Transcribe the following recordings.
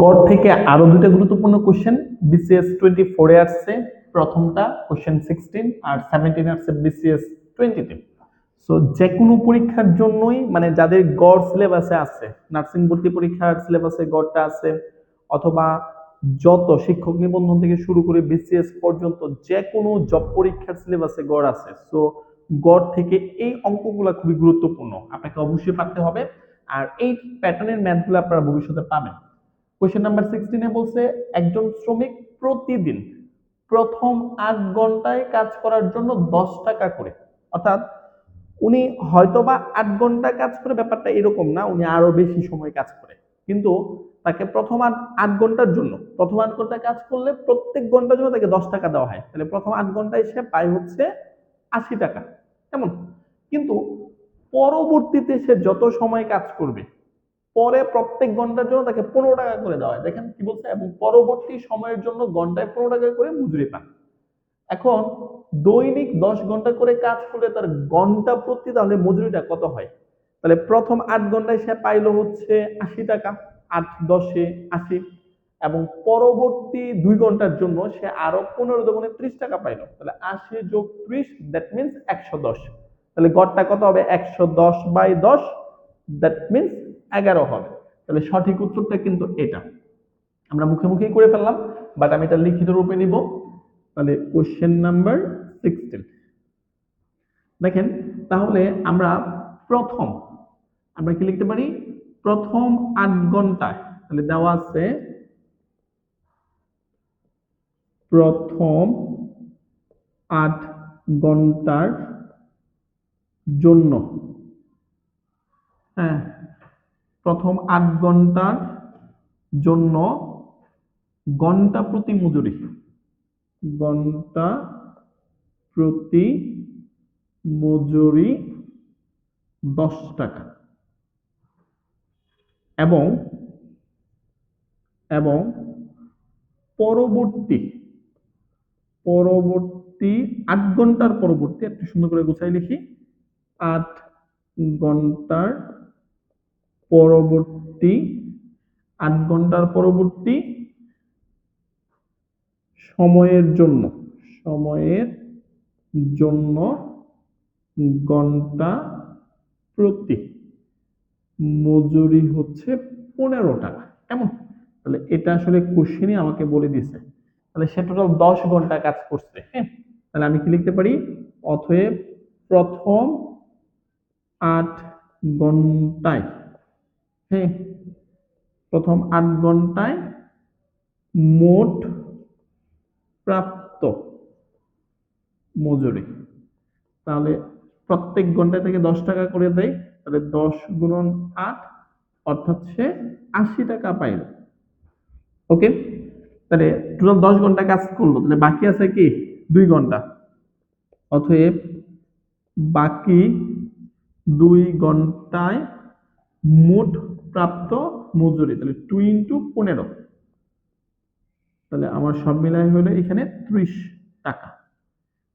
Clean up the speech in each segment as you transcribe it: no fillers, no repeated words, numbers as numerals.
গড় থেকে আরো দুইটা গুরুত্বপূর্ণ কোশ্চেন বিসিএস 24 এ আসছে। প্রথমটা কোশ্চেন 16 আর 17 আসছে বিসিএস 20 তে। সো যে কোনো পরীক্ষার জন্যই মানে যাদের গড় সিলেবাসে আছে, নার্সিং ভর্তি পরীক্ষার সিলেবাসে গড়টা আছে, অথবা যত শিক্ষক নিবন্ধন থেকে শুরু করে বিসিএস পর্যন্ত যে কোনো জব পরীক্ষার সিলেবাসে গড় আছে। সো গড় থেকে এই অঙ্কগুলো খুবই গুরুত্বপূর্ণ, আপনাকে অবশ্যই পারতে হবে। আর এই প্যাটার্নের ম্যাথগুলো আপনারা ভবিষ্যতে পাবেন। কোশ্চেন নাম্বার 16 এ বলছে একজন শ্রমিক প্রতিদিন প্রথম 8 ঘন্টায় কাজ করার জন্য 10 টাকা করে, অর্থাৎ উনি হয়তোবা 8 ঘন্টা কাজ করে, ব্যাপারটা এরকম না, উনি আরো বেশি সময় কাজ করে, কিন্তু তাকে প্রথম 8 ঘন্টার জন্য, প্রথম 8 ঘন্টা কাজ করলে প্রত্যেক ঘন্টার জন্য তাকে 10 টাকা দেওয়া হয়, তাহলে প্রথম 8 ঘন্টায় সে পায় হচ্ছে 80 টাকা। কেমন? কিন্তু পরবর্তীতে সে যত সময় কাজ করবে, পরে প্রত্যেক ঘন্টার জন্য তাকে 15 টাকা করে দেওয়া হয়। দেখেন কি বলছে, এবং পরবর্তী সময়ের জন্য ঘন্টায় 15 টাকা করে মজুরি পান। এখন দৈনিক 10 ঘন্টা করে কাজ করলে তার ঘন্টা প্রতি তাহলে মজুরিটা কত হয়? তাহলে প্রথম 8 ঘন্টায় সে পাইলো হচ্ছে 80 টাকা, 8 10 80, এবং পরবর্তী 2 ঘন্টার জন্য সে আরো 15 × 30 টাকা পাইলো, তাহলে 80 + 30 দ্যাট মিনস 110। তাহলে গড়টা কত হবে? 110/10, দ্যাট মিনস 11 হবে। তাহলে সঠিক উত্তরটা কিন্তু এটা। আমরা মুখে মুখেই করে ফেললাম, বাট আমি এটা লিখিত রূপে নিব। তাহলে কোশ্চেন নাম্বার 16 দেখেন, তাহলে আমরা প্রথম, আমরা কি লিখতে পারি? প্রথম 8 ঘন্টায়, তাহলে দেওয়া আছে প্রথম 8 ঘন্টার জন্য, হ্যাঁ, প্রথম 8 ঘন্টার জন্য ঘন্টা প্রতি মজুরি, ঘন্টা প্রতি মজুরি 10 টাকা, এবং এবং পরবর্তী পরবর্তী 8 ঘন্টার পরবর্তী, একটু সুন্দর করে গুছাই লিখি, 8 ঘন্টার পরবর্তী 8 ঘন্টার পরবর্তী সময়ের জন্য, সময়ের জন্য ঘন্টা প্রতি মজুরি হচ্ছে 15 টাকা। কেমন? তাহলে এটা আসলে কোশ্চেনই আমাকে বলে দিছে, তাহলে সে টোটাল 10 ঘন্টা কাজ করছে। হ্যাঁ, তাহলে আমি কি লিখতে পারি? অতএব প্রথম 8 ঘন্টায়, হ্যাঁ, প্রথম 8 ঘন্টায় মোট প্রাপ্ত মজুরি, তাহলে প্রত্যেক ঘন্টায় থেকে 10 টাকা করে দেয়, তাহলে 10 × 8, অর্থাৎ সে 80 টাকা পাইল। ওকে, তাহলে টোটাল 10 ঘন্টা কাজ করলো, তাহলে বাকি আছে কি 2 ঘন্টা, অতএব বাকি 2 ঘন্টায় মোট প্রাপ্ত মজুরি, তাহলে 2 × 15, তাহলে আমার সব মিলাই হলো এখানে 30 টাকা।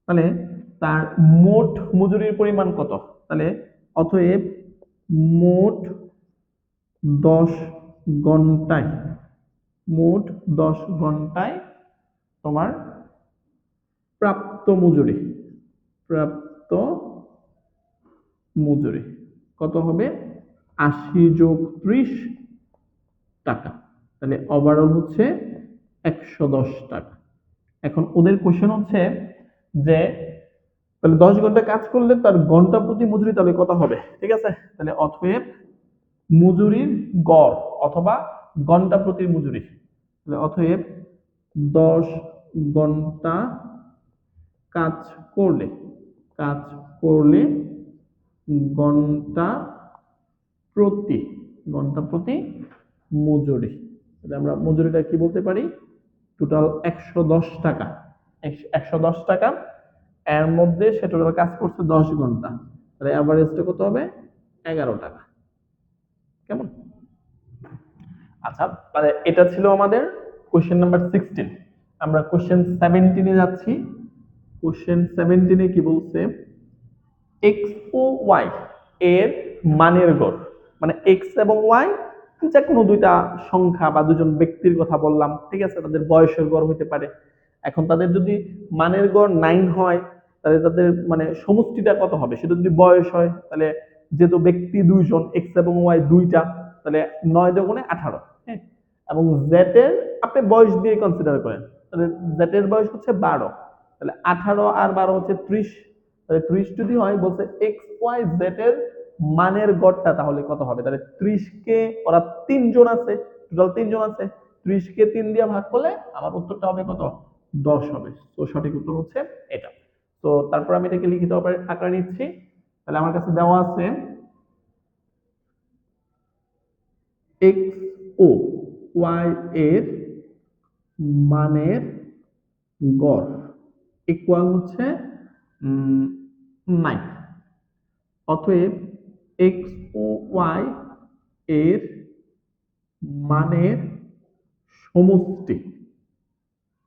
তাহলে তার মোট মজুরির পরিমাণ কত? তাহলে অতএব মোট 10 ঘন্টায়, মোট 10 ঘন্টায় তোমার প্রাপ্ত মজুরি, প্রাপ্ত মজুরি কত হবে? 80 + 30 টাকা, তাহলে ওভারঅল হচ্ছে 110 টাকা। এখন ওদের কোশ্চেন হচ্ছে যে তাহলে 10 ঘন্টা কাজ করলে তার ঘন্টা প্রতি মজুরি তাহলে কত হবে? ঠিক আছে, তাহলে অতএব মজুরির গড় অথবা ঘন্টা প্রতি মজুরি, তাহলে অতএব 10 ঘন্টা কাজ করলে, কাজ করলে ঘন্টা প্রতি, ঘন্টা প্রতি মজুরি, তাহলে আমরা মজুরিটা কি বলতে পারি? টোটাল 110 টাকা, 110 টাকা, এর মধ্যে সে টোটাল কাজ করছে 10 ঘন্টা, তাহলে এভারেজটা কত হবে? 11 টাকা। কেমন? আচ্ছা, তাহলে এটা ছিল আমাদের কোশ্চেন নাম্বার 16। আমরা কোশ্চেন 17 এ যাচ্ছি। কোশ্চেন 17 এ কি বলছে? এক্স ও ওয়াই এর মানের গড়, মানে এক্স এবং ওয়াই যে কোনো দুইটা সংখ্যা বা দুজন ব্যক্তির কথা বললাম, ঠিক আছে, তাদের বয়সের গড় হইতে পারে। এখন তাদের যদি মানের গড় 9 হয়, তাহলে তাদের মানে সমষ্টিটা কত হবে? সেটা যদি বয়স হয়, তাহলে যেহেতু ব্যক্তি দুইজন, এক্স এবং ওয়াই দুইটা, তাহলে 9 দুগুণে 18। হ্যাঁ, এবং জেড এর আপনি বয়স দিয়ে কনসিডার করেন, তাহলে জেড এর বয়স হচ্ছে 12, তাহলে 18 আর 12 হচ্ছে 30। তাহলে 30 যদি হয়, বলছে এক্স ওয়াই জেড এর মানের গড়টা তাহলে কত হবে? তাহলে 30 কে, ওরা তিনজন আছে, টোটাল তিনজন আছে, 30 কে 3 দিয়ে ভাগ করলে আমার উত্তরটা হবে কত? 10 হবে। তো সঠিক উত্তর হচ্ছে এটা। তো তারপর আমি এটাকে লিখিত আকারে নিচ্ছি। তাহলে আমার কাছে দেওয়া আছে এক্স ও ওয়াই এর মানের গড় ইকুয়াল হচ্ছে 9। অতএব এক্স ও ওয়াই এর মানের সমষ্টি,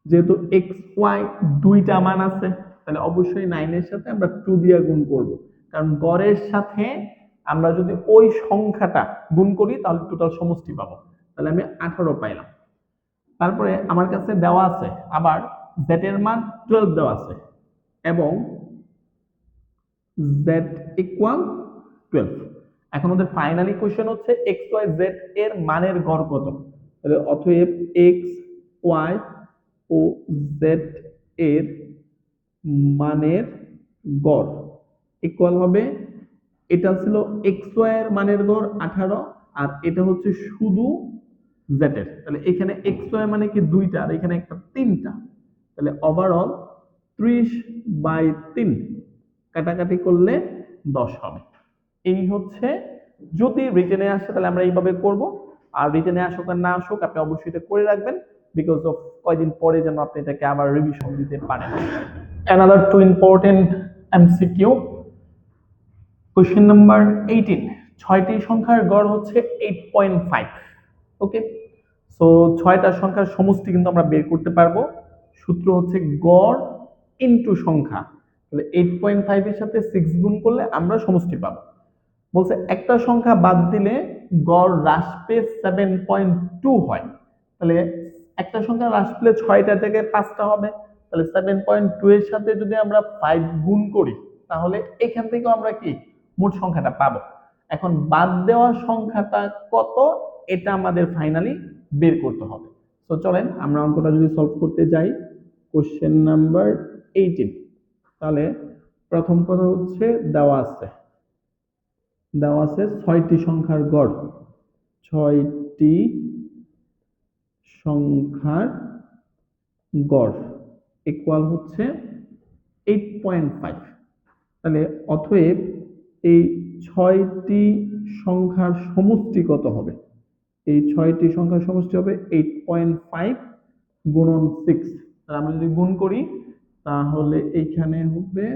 যেহেতু এক্স ওয়াই দুইটা মান আছে, তাহলে অবশ্যই 9 এর সাথে আমরা 2 দিয়ে গুণ করব, কারণ গড়ের সাথে আমরা যদি ওই সংখ্যাটা গুণ করি তাহলে টোটাল সমষ্টি পাবো। তাহলে আমি 18 পাইলাম। তারপরে আমার কাছে দেওয়া আছে আবার z এর মান 12 দেওয়া আছে, এবং z ইকুয়াল 12। এখন আমাদের ফাইনাল ইকুয়েশন হচ্ছে x y z এর মানের গড় কত। তাহলে অতএব x y ও z এর মানের গড় ইকুয়াল হবে, এটা ছিল x y এর মানের গড় 18, আর এটা হচ্ছে শুধু z এর। তাহলে এখানে x y মানে কি দুইটা, আর এখানে একটা তিনটা, তাহলে ওভারঅল 30/3 কাটাকাটি করলে 10 হবে। এই হচ্ছে, যদি রিটেনে আসে তাহলে আমরা এইভাবে করব, আর রিটেনে আসুক আর না আসুক আপনি অবশ্যই এটা করে রাখবেন, বিকজ অফ কয়দিন পরে যেন আপনি এটাকে আবার রিভিশন দিতে পারেন। Another two important MCQ, question number 18। 6টি সংখ্যার গড় হচ্ছে 8.5। ওকে, সো 6টা সংখ্যার সমষ্টি কিন্তু আমরা বের করতে পারবো। সূত্র হচ্ছে গড় ইনটু সংখ্যা। তাহলে 8.5 এর সাথে 6 গুণ করলে আমরা সমষ্টি পাবো। বলছে একটা সংখ্যা বাদ দিলে গড় হ্রাস পেয়ে 7.2 হয়। তাহলে একটা সংখ্যা হ্রাস পেলে 6টা থেকে 5টা হবে, তাহলে 7.2 এর সাথে যদি আমরা 5 গুণ করি তাহলে এখান থেকেও আমরা কি মোট সংখ্যাটা পাবো। এখন বাদ দেওয়া সংখ্যাটা কত, এটা আমাদের ফাইনালি বের করতে হবে। তো চলেন আমরা অঙ্কটা যদি সলভ করতে যাই, কোশ্চেন নাম্বার 18। তাহলে প্রথম কথা হচ্ছে দেওয়া আছে 6টি সংখ্যার গড়, 6টি সংখ্যার গড় ইকুয়াল হচ্ছে 8.5। তাহলে অতএব এই 6টি সংখ্যার সমষ্টি কত হবে? এই 6টি সংখ্যার সমষ্টি হবে 8.5 গুণন 6। তাহলে আমরা যদি গুণ করি তাহলে এইখানে হবে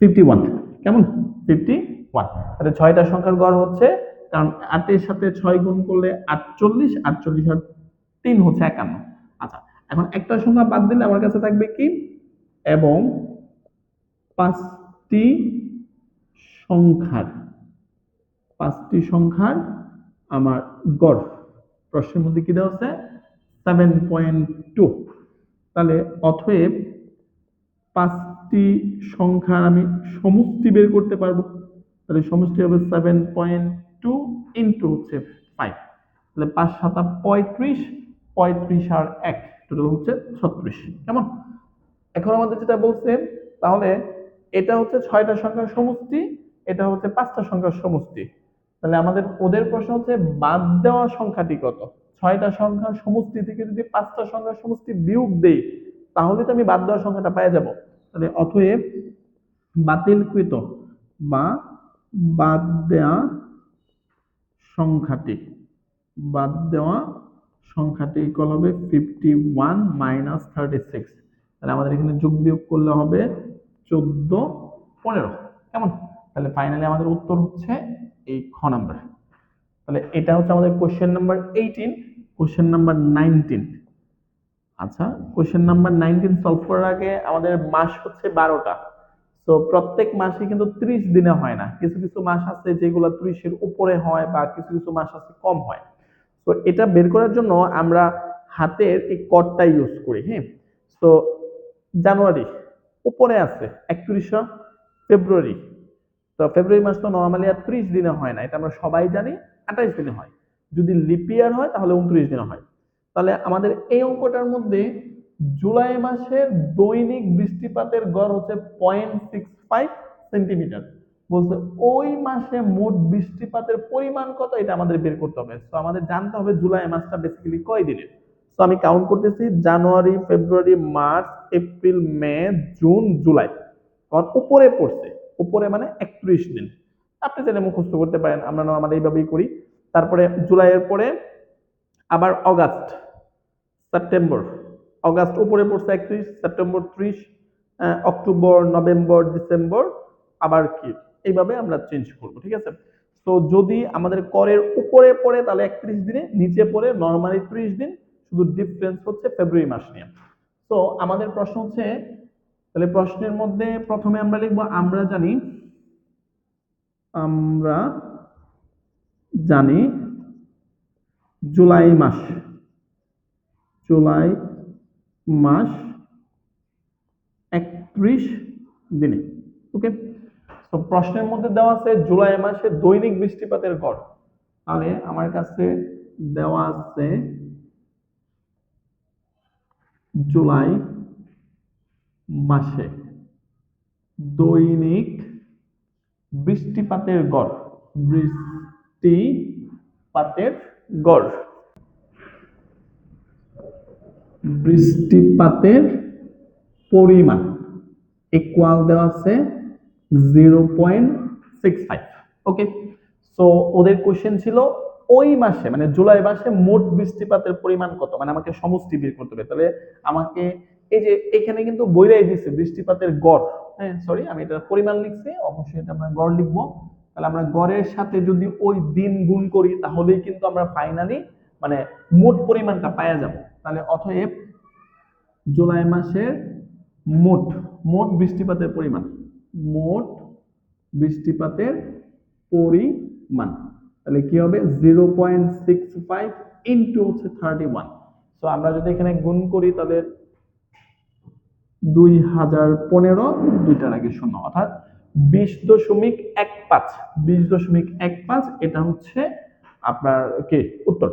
51। কেমন? 51। তাহলে 6টা সংখ্যার গড় হচ্ছে, কারণ 8 এর সাথে 6 গুণ করলে 48, 48 আর 3 হচ্ছে 51। আচ্ছা, এখন একটা সংখ্যা বাদ দিলে আমার কাছে থাকবে কি, এবং 5টি সংখ্যার 5টি সংখ্যার আমার গড়, প্রশ্নের মধ্যে কি দেওয়া আছে? 7.2। তাহলে অতএব 5টি সংখ্যার আমি সমষ্টি বের করতে পারবো। তাহলে সমষ্টি হবে 7.2 ইন্টু হচ্ছে 5। তাহলে 5 7 35, 35 আর 1 টোটাল হচ্ছে 36। কেমন? এখন আমাদের যেটা বলছে, তাহলে এটা হচ্ছে 6টা সংখ্যার সমষ্টি, এটা হচ্ছে 5টা সংখ্যার সমষ্টি। তাহলে আমাদের ওদের প্রশ্ন হচ্ছে বাদ দেওয়া সংখ্যাটি কত। 6টা সংখ্যার সমষ্টি থেকে যদি 5টা সংখ্যার সমষ্টি বিয়োগ দেই তাহলে তো আমি বাদ দেওয়া সংখ্যাটা পেয়ে যাব। তাহলে অতএব বাতিলকৃত বা বাদ দেওয়া সংখ্যাটি, বাদ দেওয়া সংখ্যাটি ইকুয়াল হবে 51 মাইনাস 36। তাহলে আমাদের এখানে যোগ বিয়োগ করলে হবে 14 15। কেমন? তাহলে ফাইনালি আমাদের উত্তর হচ্ছে এই খ নাম্বার। তাহলে এটা হচ্ছে আমাদের কোশ্চেন নাম্বার 18। Question number 19। আচ্ছা, কোশ্চেন নাম্বার 19 সলভ করার আগে আমাদের মাস হচ্ছে 12টা। তো প্রত্যেক মাসে কিন্তু 30 দিনে হয় না, কিছু কিছু মাস আছে যেগুলো 30-এর উপরে হয় বা কিছু কিছু মাস আছে কম হয়। তো এটা বের করার জন্য আমরা হাতের এই কর্ডটা ইউজ করি। হ্যাঁ, তো জানুয়ারি উপরে আছে 31 ফেব্রুয়ারি। তো ফেব্রুয়ারি মাস তো নরমালি আর 30 দিনে হয় না, এটা আমরা সবাই জানি, 28 দিনে হয়। যদি লিপ ইয়ার হয় তাহলে 29 দিনে হয়। তাহলে আমাদের এই অঙ্কটার মধ্যে জুলাই মাসের দৈনিক বৃষ্টিপাতের গড় হচ্ছে 0.65 সেন্টিমিটার। বলছে ওই মাসে মোট বৃষ্টিপাতের পরিমাণ কত, এটা আমাদের বের করতে হবে। তো আমাদের জানতে হবে জুলাই মাসটা বেসিক্যালি কয় দিনের। তো আমি কাউন্ট করতেছি, জানুয়ারি, ফেব্রুয়ারি, মার্চ, এপ্রিল, মে, জুন, জুলাই। উপরে পড়ছে, উপরে মানে 31 দিন। আপনি চাইলে মুখস্থ করতে পারেন, আমরা নর্মালি এইভাবেই করি। তারপরে জুলাইয়ের পরে আবার অগাস্ট, সেপ্টেম্বর। অগাস্ট উপরে পড়ছে 31, সেপ্টেম্বর 30, অক্টোবর, নভেম্বর, ডিসেম্বর, আবার কি এইভাবে আমরা চেঞ্জ করব, ঠিক আছে। তো যদি আমাদের করের উপরে পড়ে তাহলে 31 দিনে, নিচে পড়ে নরমালি 30 দিন, শুধু ডিফারেন্স হচ্ছে ফেব্রুয়ারি মাস নিয়ে। তো আমাদের প্রশ্ন হচ্ছে, তাহলে প্রশ্নের মধ্যে প্রথমে আমরা লিখবো আমরা জানি জুলাই মাস, জুলাই মাস 31 দিনে। ওকে, তো প্রশ্নের মধ্যে দেওয়া আছে জুলাই মাসে দৈনিক বৃষ্টিপাতের গড়। তাহলে আমার কাছে দেওয়া আছে জুলাই মাসে দৈনিক বৃষ্টিপাতের গড়, বৃষ্টিপাতের গড়, বৃষ্টিপাতের পরিমাণ ইকুয়াল দেওয়া আছে 0.65। ওকে, সো ওদের কোশ্চেন ছিল ওই মাসে মানে জুলাই মাসে মোট বৃষ্টিপাতের পরিমাণ কত, মানে আমাকে সমষ্টি বের করতে হবে। তাহলে আমাকে এই যে এখানে কিন্তু বইরাই দিছে বৃষ্টিপাতের গড়। হ্যাঁ সরি, আমি এটা পরিমাণ লিখছি, অবশ্যই এটা আমরা গড় লিখবো। তাহলে আমরা গড়ের সাথে যদি ওই দিন গুণ করি তাহলেই কিন্তু আমরা ফাইনালি মানে মোট পরিমাণটা পাওয়া যাব। তাহলে অতএব জুলাই মাসের মোট মোট বৃষ্টিপাতের পরিমাণ, মোট বৃষ্টিপাতের পরিমাণ তাহলে কি হবে 0.65 ইন্টু হচ্ছে 31। তো আমরা যদি এখানে গুণ করি তাহলে 2015, দুইটার আগে শূন্য, অর্থাৎ 20.15, 20.15, এটা হচ্ছে আপনার কি উত্তর।